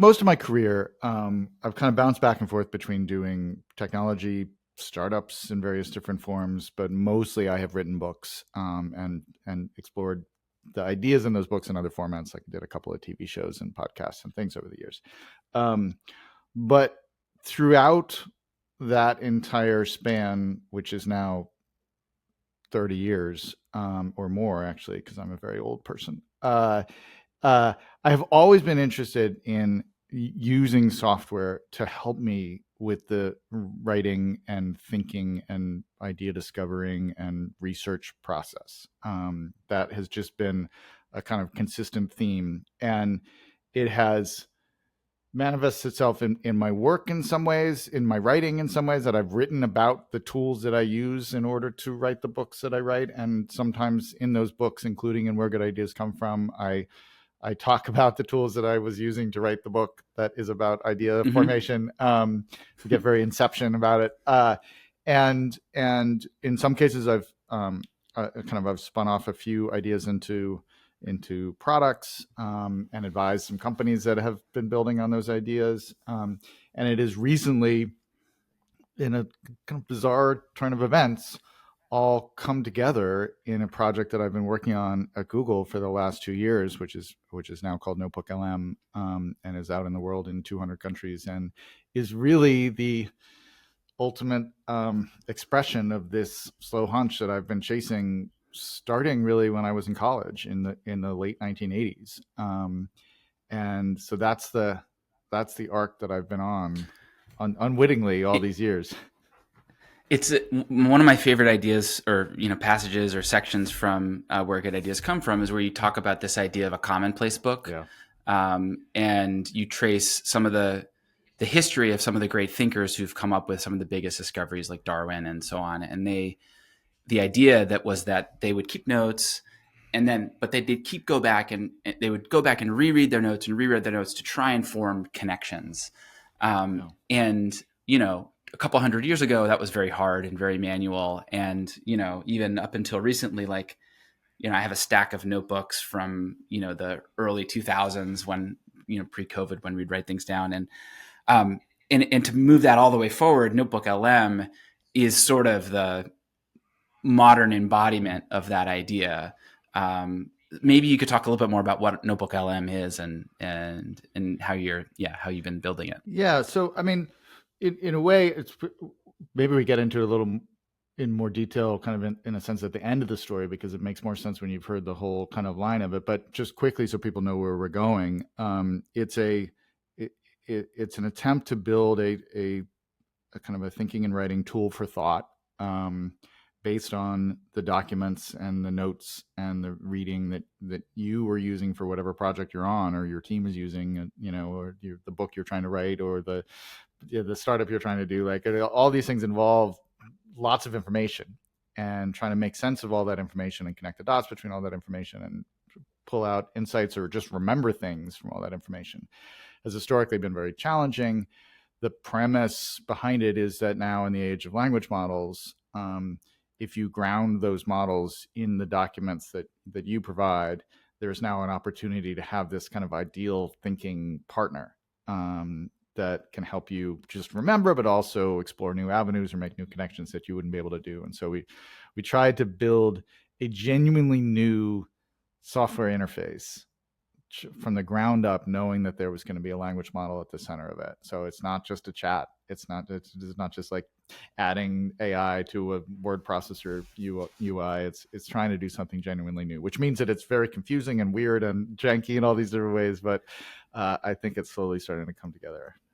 Most of my career, I've kind of bounced back and forth between doing technology startups in various different forms, but mostly I have written books, and explored the ideas in those books in other formats. Like I did a couple of TV shows and podcasts and things over the years. Um, but throughout that entire span, which is now 30 years, or more, actually, because I'm a very old person. Uh, I have always been interested in using software to help me with the writing and thinking and idea discovering and research process. That has just been a kind of consistent theme. And it has manifests itself in my work in some ways, in my writing in some ways, that I've written about the tools that I use in order to write the books that I write. And sometimes in those books, including in Where Good Ideas Come From, I talk about the tools that I was using to write the book that is about idea Hmm. formation. We get very Inception about it. And in some cases, I've spun off a few ideas into products, and advised some companies that have been building on those ideas. And it is recently, in a kind of bizarre turn of events, all come together in a project that I've been working on at Google for the last 2 years, which is now called NotebookLM, and is out in the world in 200 countries, and is really the ultimate expression of this slow hunch that I've been chasing, starting really when I was in college in the late 1980s. And so that's the arc that I've been on unwittingly all It, these years. it's one of my favorite ideas, or passages or sections from Where Good Ideas Come From, is where you talk about this idea of a commonplace book, Yeah. and you trace some of the history of some of the great thinkers who've come up with some of the biggest discoveries, like Darwin and so on. And the idea that was that they would keep notes, but they'd keep go back and they would go back and reread their notes and reread their notes to try and form connections. Yeah. And a couple hundred years ago, that was very hard and very manual. And even up until recently, like I have a stack of notebooks from the early 2000s, when pre-COVID, when we'd write things down. Um, and to move that all the way forward, NotebookLM is sort of the modern embodiment of that idea. Maybe you could talk a little bit more about what NotebookLM is, and how you've been building it. Yeah. So, I mean, in a way, maybe we get into it a little in more detail, kind of in a sense, at the end of the story, because it makes more sense when you've heard the whole kind of line of it. But just quickly, so people know where we're going, it, it's an attempt to build a kind of a thinking and writing tool for thought, um, based on the documents and the notes and the reading that you were using for whatever project you're on, or your team is using, or the book you're trying to write, or the startup you're trying to do. Like, all these things involve lots of information, and trying to make sense of all that information and connect the dots between all that information and pull out insights or just remember things from all that information has historically been very challenging. The premise behind it is that now, in the age of language models, if you ground those models in the documents that you provide, there's now an opportunity to have this kind of ideal thinking partner, that can help you just remember, but also explore new avenues or make new connections that you wouldn't be able to do. And so we tried to build a genuinely new software interface from the ground up, knowing that there was going to be a language model at the center of it. So it's not just a chat. It's not just like adding AI to a word processor UI. It's trying to do something genuinely new, which means that it's very confusing and weird and janky in all these different ways. But I think it's slowly starting to come together.